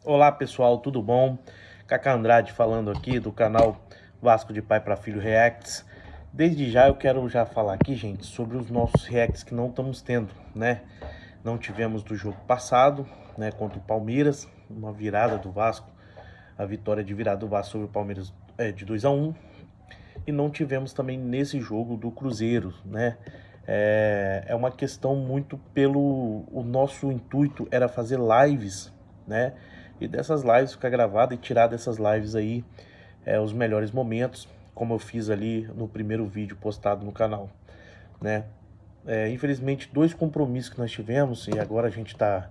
Olá pessoal, tudo bom? Cacá Andrade falando aqui do canal Vasco de Pai para Filho Reacts. Desde já eu quero falar aqui, gente, sobre os nossos reacts que não estamos tendo, né? Não tivemos do jogo passado, né, contra o Palmeiras, uma virada do Vasco, a vitória de virada do Vasco sobre o Palmeiras de 2-1. E não tivemos também nesse jogo do Cruzeiro, né? É uma questão muito pelo... O nosso intuito era fazer lives, né? E dessas lives ficar gravado e tirar dessas lives aí os melhores momentos, como eu fiz ali no primeiro vídeo postado no canal, né? Infelizmente, dois compromissos que nós tivemos, e agora a gente está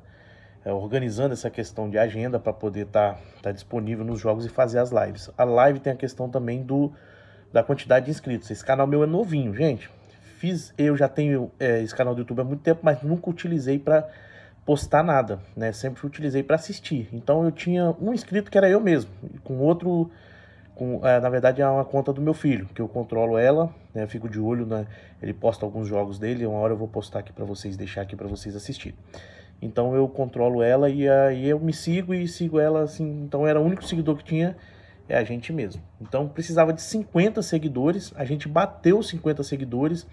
organizando essa questão de agenda para poder tá disponível nos jogos e fazer as lives. A live tem a questão também da quantidade de inscritos. Esse canal meu é novinho, gente. Eu já tenho esse canal do YouTube há muito tempo, mas nunca utilizei para postar nada, né? Sempre utilizei para assistir. Então eu tinha um inscrito que era eu mesmo, com outro, na verdade é uma conta do meu filho, que eu controlo ela, né? Fico de olho, né? Ele posta alguns jogos dele, uma hora eu vou postar aqui para vocês, deixar aqui para vocês assistirem. Então eu controlo ela e aí eu me sigo e sigo ela assim. Então era o único seguidor que tinha, é a gente mesmo. Então precisava de 50 seguidores, a gente bateu 50 seguidores.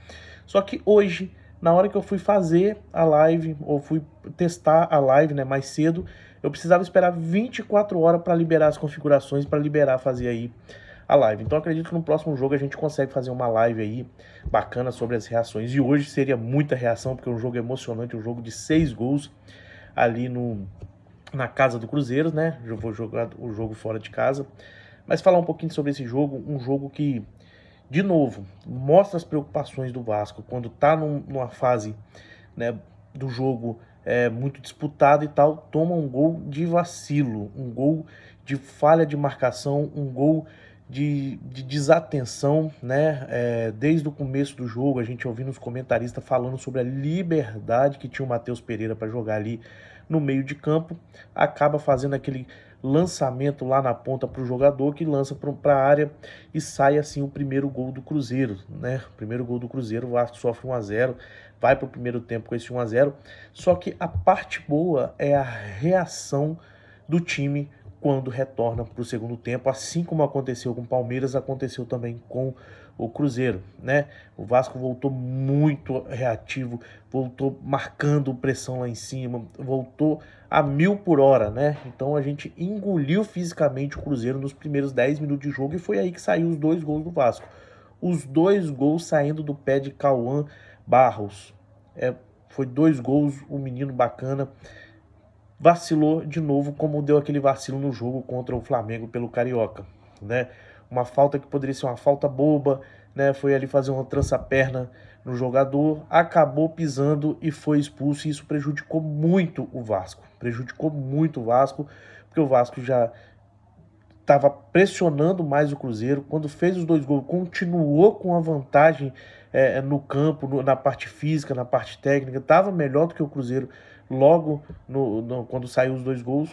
Só que hoje, na hora que eu fui fazer a live, ou fui testar a live, né, mais cedo, eu precisava esperar 24 horas para liberar as configurações, para liberar, fazer aí a live. Então acredito que no próximo jogo a gente consegue fazer uma live aí bacana sobre as reações. E hoje seria muita reação, porque é um jogo emocionante, um jogo de 6 gols ali na casa do Cruzeiro, né? Eu vou jogar o jogo fora de casa. Mas falar um pouquinho sobre esse jogo, um jogo que, de novo, mostra as preocupações do Vasco quando tá numa fase, né, do jogo muito disputado e tal, toma um gol de vacilo, um gol de falha de marcação, um gol de desatenção, né? Desde o começo do jogo, a gente ouvindo os comentaristas falando sobre a liberdade que tinha o Matheus Pereira para jogar ali no meio de campo, acaba fazendo aquele lançamento lá na ponta para o jogador, que lança para a área e sai assim o primeiro gol do Cruzeiro, né? O primeiro gol do Cruzeiro, o Vasco sofre 1-0, vai para o primeiro tempo com esse 1-0, só que a parte boa é a reação do time quando retorna para o segundo tempo, assim como aconteceu com o Palmeiras, aconteceu também com o Cruzeiro, né? O Vasco voltou muito reativo, voltou marcando pressão lá em cima, voltou a 1000 por hora, né? Então a gente engoliu fisicamente o Cruzeiro nos primeiros 10 minutos de jogo e foi aí que saiu os 2 gols do Vasco. Os 2 gols saindo do pé de Cauã Barros. Foi 2 gols, um menino bacana. Vacilou de novo, como deu aquele vacilo no jogo contra o Flamengo pelo Carioca, né? Uma falta que poderia ser uma falta boba, né? Foi ali fazer uma trança-perna no jogador, acabou pisando e foi expulso, e isso prejudicou muito o Vasco. Prejudicou muito o Vasco, porque o Vasco já estava pressionando mais o Cruzeiro. Quando fez os 2 gols, continuou com a vantagem no campo, na parte física, na parte técnica, estava melhor do que o Cruzeiro logo quando saiu os 2 gols.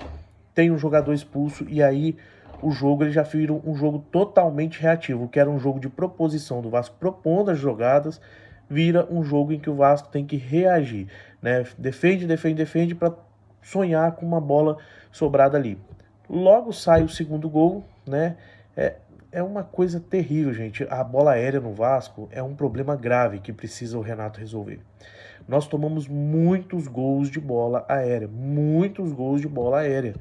Tem um jogador expulso e aí o jogo ele já virou um jogo totalmente reativo, que era um jogo de proposição do Vasco propondo as jogadas, vira um jogo em que o Vasco tem que reagir, né? Defende para sonhar com uma bola sobrada ali. Logo sai o segundo gol, né? É uma coisa terrível, gente. A bola aérea no Vasco é um problema grave que precisa o Renato resolver. Nós tomamos muitos gols de bola aérea, muitos gols de bola aérea,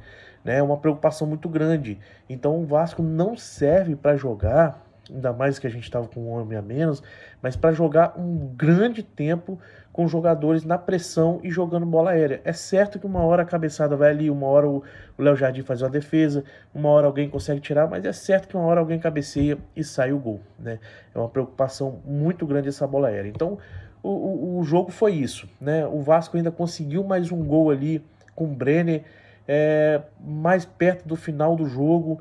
né? É uma preocupação muito grande. Então o Vasco não serve para jogar, ainda mais que a gente estava com um homem a menos, mas para jogar um grande tempo com jogadores na pressão e jogando bola aérea. É certo que uma hora a cabeçada vai ali, uma hora o Léo Jardim faz uma defesa, uma hora alguém consegue tirar, mas é certo que uma hora alguém cabeceia e sai o gol, né? É uma preocupação muito grande essa bola aérea. Então o jogo foi isso, né? O Vasco ainda conseguiu mais um gol ali com o Brenner, mais perto do final do jogo,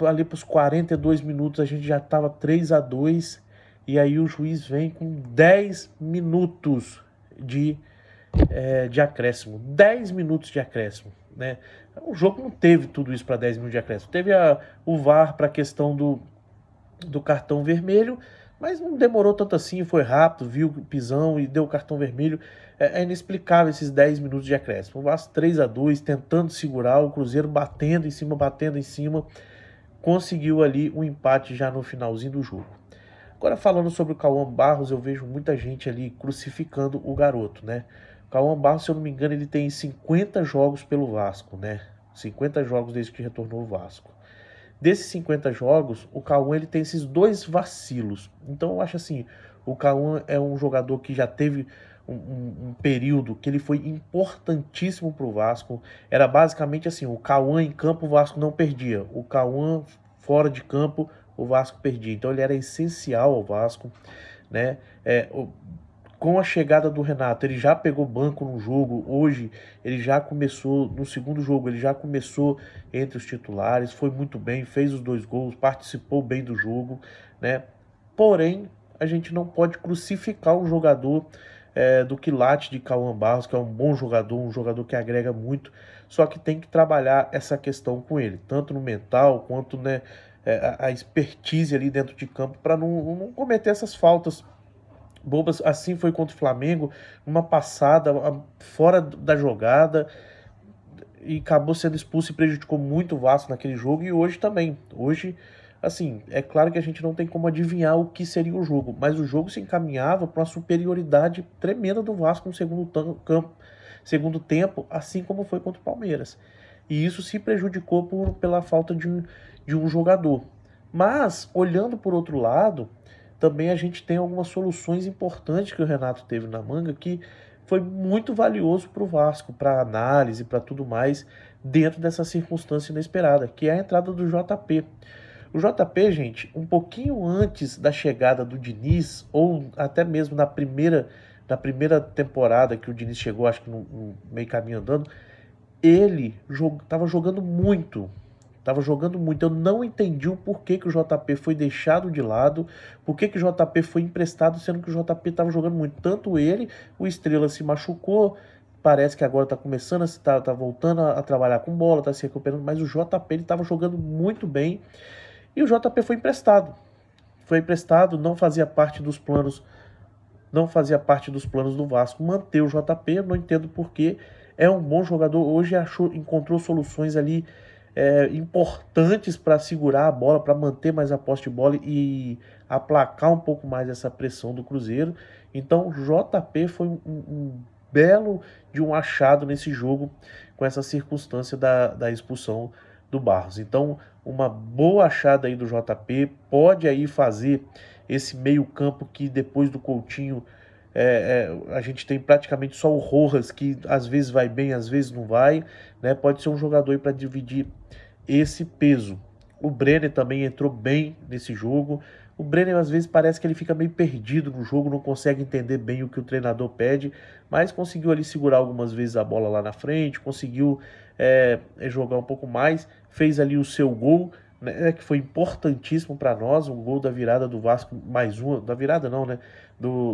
ali para os 42 minutos a gente já estava 3-2, e aí o juiz vem com 10 minutos de acréscimo. 10 minutos de acréscimo, né? O jogo não teve tudo isso para 10 minutos de acréscimo. Teve o VAR para a questão do cartão vermelho, Mas não demorou tanto assim, foi rápido, viu o pisão e deu o cartão vermelho. É inexplicável esses 10 minutos de acréscimo. O Vasco 3-2, tentando segurar, o Cruzeiro batendo em cima, conseguiu ali um empate já no finalzinho do jogo. Agora falando sobre o Cauã Barros, eu vejo muita gente ali crucificando o garoto, né? O Cauã Barros, se eu não me engano, ele tem 50 jogos pelo Vasco, né? 50 jogos desde que retornou o Vasco. Desses 50 jogos, o Cauã ele tem esses dois vacilos. Então eu acho assim, o Cauã é um jogador que já teve um período que ele foi importantíssimo para o Vasco. Era basicamente assim, o Cauã em campo o Vasco não perdia. O Cauã fora de campo o Vasco perdia. Então ele era essencial ao Vasco, né? Com a chegada do Renato, ele já pegou banco no jogo. Hoje, ele já começou, no segundo jogo, ele já começou entre os titulares, foi muito bem, fez os 2 gols, participou bem do jogo, né? Porém, a gente não pode crucificar um jogador do quilate de Cauã Barros, que é um jogador que agrega muito, só que tem que trabalhar essa questão com ele, tanto no mental quanto, né, a expertise ali dentro de campo, para não cometer essas faltas bobas. Assim foi contra o Flamengo, uma passada fora da jogada, e acabou sendo expulso e prejudicou muito o Vasco naquele jogo, e hoje também. Hoje, assim, é claro que a gente não tem como adivinhar o que seria o jogo, mas o jogo se encaminhava para uma superioridade tremenda do Vasco no segundo tempo, assim como foi contra o Palmeiras. E isso se prejudicou pela falta de um jogador. Mas, olhando por outro lado, também a gente tem algumas soluções importantes que o Renato teve na manga que foi muito valioso para o Vasco, para análise, para tudo mais, dentro dessa circunstância inesperada, que é a entrada do JP. O JP, gente, um pouquinho antes da chegada do Diniz, ou até mesmo na primeira temporada que o Diniz chegou, acho que no meio caminho andando, ele estava jogando muito. Tava jogando muito. Eu não entendi o porquê que o JP foi deixado de lado, porquê que o JP foi emprestado, sendo que o JP estava jogando muito. Tanto ele, o Estrela se machucou, parece que agora tá começando tá voltando a trabalhar com bola, tá se recuperando, mas o JP ele tava jogando muito bem e o JP foi emprestado. Foi emprestado, não fazia parte dos planos do Vasco manter o JP, não entendo porquê. É um bom jogador, hoje encontrou soluções ali importantes para segurar a bola, para manter mais a posse de bola e aplacar um pouco mais essa pressão do Cruzeiro. Então, JP foi um belo de um achado nesse jogo, com essa circunstância da expulsão do Barros. Então, uma boa achada aí do JP, pode aí fazer esse meio campo que depois do Coutinho a gente tem praticamente só o Rojas, que às vezes vai bem, às vezes não vai, né? Pode ser um jogador para dividir esse peso. O Brenner também entrou bem nesse jogo. O Brenner às vezes parece que ele fica meio perdido no jogo, não consegue entender bem o que o treinador pede, mas conseguiu ali segurar algumas vezes a bola lá na frente, conseguiu jogar um pouco mais, fez ali o seu gol, né, que foi importantíssimo para nós, o gol da virada do Vasco, mais uma, da virada não, né,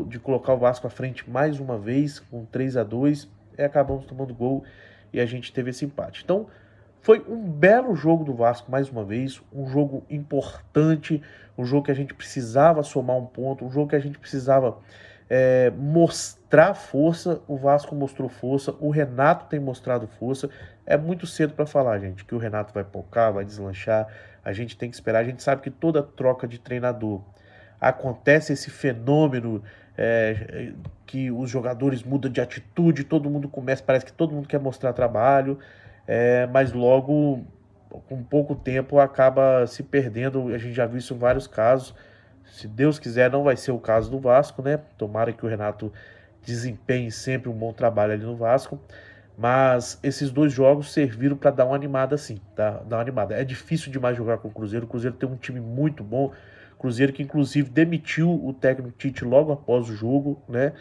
de colocar o Vasco à frente mais uma vez, com 3-2, e acabamos tomando gol e a gente teve esse empate. Então, foi um belo jogo do Vasco, mais uma vez, um jogo importante, um jogo que a gente precisava somar um ponto, um jogo que a gente precisava mostrar força. O Vasco mostrou força, o Renato tem mostrado força. É muito cedo para falar, gente, que o Renato vai pocar, vai deslanchar. A gente tem que esperar. A gente sabe que toda troca de treinador acontece esse fenômeno que os jogadores mudam de atitude, todo mundo começa, parece que todo mundo quer mostrar trabalho, mas logo, com pouco tempo, acaba se perdendo. A gente já viu isso em vários casos. Se Deus quiser, não vai ser o caso do Vasco, né? Tomara que o Renato desempenhe sempre um bom trabalho ali no Vasco. Mas esses 2 jogos serviram para dar uma animada, sim, tá? Dar uma animada. É difícil demais jogar com o Cruzeiro. O Cruzeiro tem um time muito bom. Cruzeiro que, inclusive, demitiu o técnico Tite logo após o jogo, né?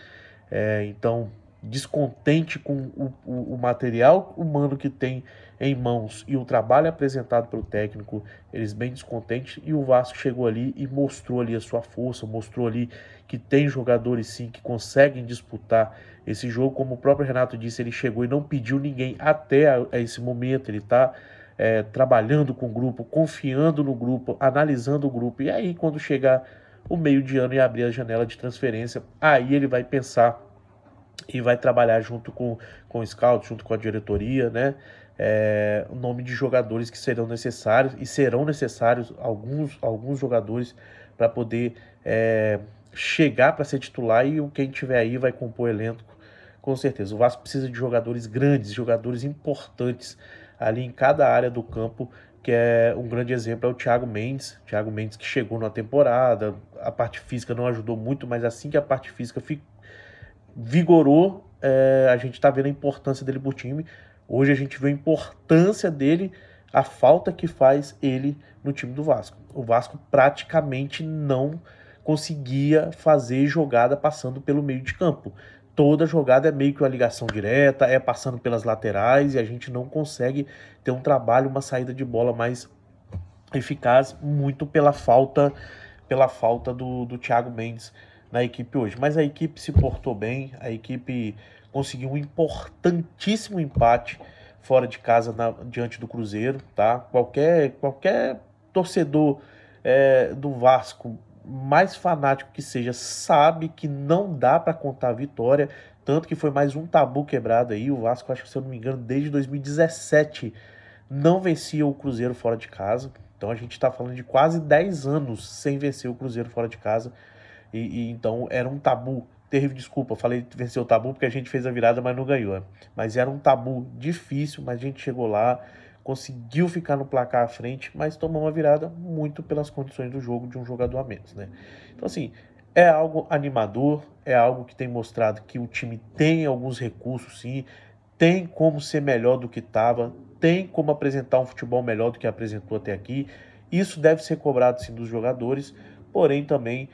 Então, descontente com o material humano que tem em mãos e o trabalho apresentado pelo técnico, eles bem descontentes, e o Vasco chegou ali e mostrou ali a sua força, mostrou ali que tem jogadores sim que conseguem disputar esse jogo. Como o próprio Renato disse, ele chegou e não pediu ninguém até a esse momento. Ele está trabalhando com o grupo, confiando no grupo, analisando o grupo, e aí quando chegar o meio de ano e abrir a janela de transferência. Aí ele vai pensar e vai trabalhar junto com o scout, junto com a diretoria, né? O nome de jogadores que serão necessários, e serão necessários alguns jogadores para poder chegar para ser titular, e quem tiver aí vai compor elenco, com certeza. O Vasco precisa de jogadores grandes, jogadores importantes ali em cada área do campo, que é um grande exemplo é o Thiago Mendes. Thiago Mendes que chegou na temporada, a parte física não ajudou muito, mas assim que a parte física vigorou, a gente está vendo a importância dele pro time. Hoje a gente vê a importância dele, a falta que faz ele no time do Vasco. O Vasco praticamente não conseguia fazer jogada passando pelo meio de campo. Toda jogada é meio que uma ligação direta, é passando pelas laterais, e a gente não consegue ter um trabalho, uma saída de bola mais eficaz, muito pela falta do Thiago Mendes na equipe hoje. Mas a equipe se portou bem, a equipe conseguiu um importantíssimo empate fora de casa diante do Cruzeiro, tá? Qualquer torcedor do Vasco, mais fanático que seja, sabe que não dá para contar a vitória, tanto que foi mais um tabu quebrado aí. O Vasco, acho que se eu não me engano, desde 2017 não vencia o Cruzeiro fora de casa. Então a gente está falando de quase 10 anos sem vencer o Cruzeiro fora de casa. E então era um tabu terrível. Desculpa, falei vencer o tabu porque a gente fez a virada, mas não ganhou, né? Mas era um tabu difícil, mas a gente chegou lá, conseguiu ficar no placar à frente, mas tomou uma virada muito pelas condições do jogo, de um jogador a menos, né? Então assim, é algo animador, é algo que tem mostrado que o time tem alguns recursos, sim, tem como ser melhor do que estava, tem como apresentar um futebol melhor do que apresentou até aqui. Isso deve ser cobrado, sim, dos jogadores, porém também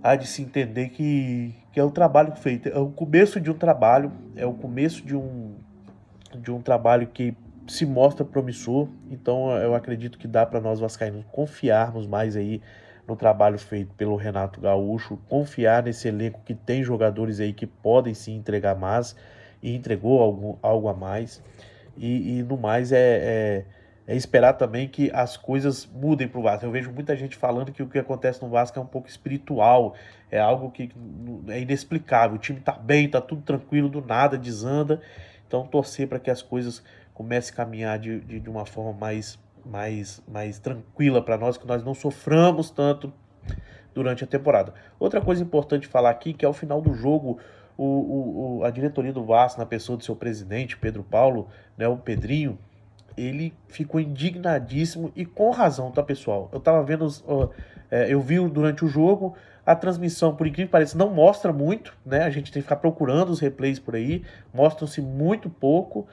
há de se entender que é o trabalho feito, é o começo de um trabalho, é o começo de um trabalho que se mostra promissor. Então eu acredito que dá para nós vascaínos confiarmos mais aí no trabalho feito pelo Renato Gaúcho, confiar nesse elenco que tem jogadores aí que podem sim entregar mais, e entregou algo a mais. E no mais é esperar também que as coisas mudem para o Vasco. Eu vejo muita gente falando que o que acontece no Vasco é um pouco espiritual, é algo que é inexplicável. O time tá bem, tá tudo tranquilo, do nada desanda. Então torcer para que as coisas comecem a caminhar de uma forma mais tranquila para nós, que nós não soframos tanto durante a temporada. Outra coisa importante falar aqui, que ao final do jogo, a diretoria do Vasco, na pessoa do seu presidente, Pedro Paulo, né, o Pedrinho, ele ficou indignadíssimo, e com razão, tá, pessoal? Eu tava vendo, eu vi durante o jogo, a transmissão, por incrível que pareça, não mostra muito, né? A gente tem que ficar procurando os replays por aí, mostram-se muito pouco,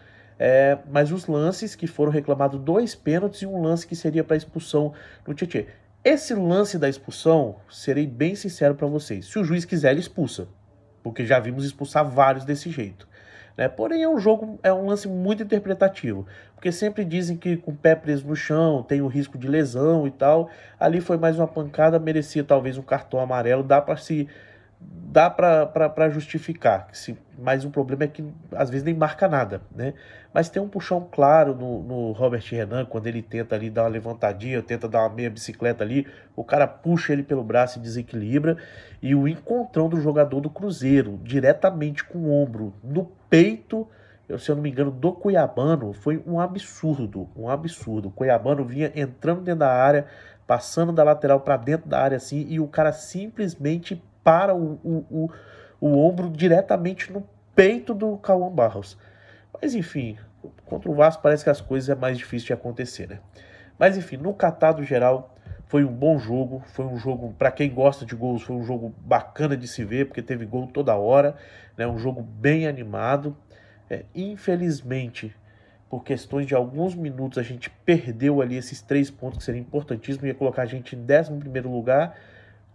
mas os lances que foram reclamados, 2 pênaltis e um lance que seria para expulsão no Tietê. Esse lance da expulsão, serei bem sincero para vocês, se o juiz quiser, ele expulsa, porque já vimos expulsar vários desse jeito, né? Porém é um lance muito interpretativo, porque sempre dizem que com o pé preso no chão tem o risco de lesão e tal. Ali foi mais uma pancada, merecia talvez um cartão amarelo, dá para justificar, mas o problema é que às vezes nem marca nada, né? Mas tem um puxão claro no Robert Renan, quando ele tenta ali dar uma levantadinha, tenta dar uma meia bicicleta ali, o cara puxa ele pelo braço e desequilibra, e o encontrão do jogador do Cruzeiro, diretamente com o ombro no peito, se eu não me engano, do Cuiabano, foi um absurdo, um absurdo. O Cuiabano vinha entrando dentro da área, passando da lateral para dentro da área assim, e o cara simplesmente para o ombro diretamente no peito do Cauã Barros. Mas enfim, contra o Vasco parece que as coisas é mais difícil de acontecer, né? Mas enfim, no catado geral, foi um bom jogo. Foi um jogo, para quem gosta de gols, foi um jogo bacana de se ver, porque teve gol toda hora, né? Um jogo bem animado. Infelizmente, por questões de alguns minutos, a gente perdeu ali esses 3 pontos que seriam importantíssimos, ia colocar a gente em 11º lugar.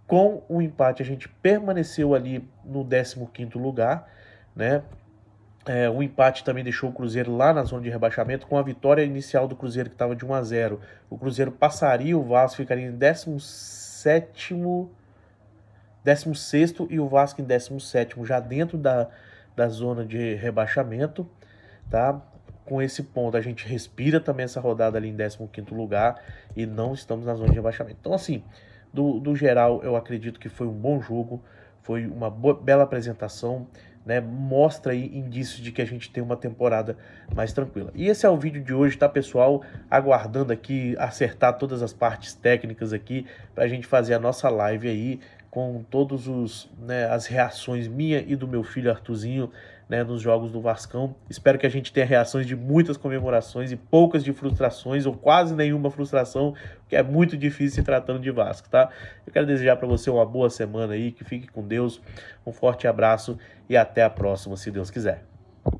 Com o empate, a gente permaneceu ali no 15º lugar, né? O empate também deixou o Cruzeiro lá na zona de rebaixamento. Com a vitória inicial do Cruzeiro, que estava de 1-0, o Cruzeiro passaria o Vasco, ficaria em 17º, 16º, e o Vasco em 17º, já dentro da zona de rebaixamento, tá? Com esse ponto, a gente respira também essa rodada ali em 15º lugar, e não estamos na zona de rebaixamento. Então, assim, do geral, eu acredito que foi um bom jogo, foi uma bela apresentação, né? Mostra aí indícios de que a gente tem uma temporada mais tranquila. E esse é o vídeo de hoje, tá, pessoal? Aguardando aqui acertar todas as partes técnicas aqui pra gente fazer a nossa live aí com todos os, né, as reações minha e do meu filho Arthurzinho, né, nos jogos do Vascão. Espero que a gente tenha reações de muitas comemorações e poucas de frustrações, ou quase nenhuma frustração, que é muito difícil se tratando de Vasco, tá? Eu quero desejar para você uma boa semana aí, que fique com Deus, um forte abraço e até a próxima, se Deus quiser.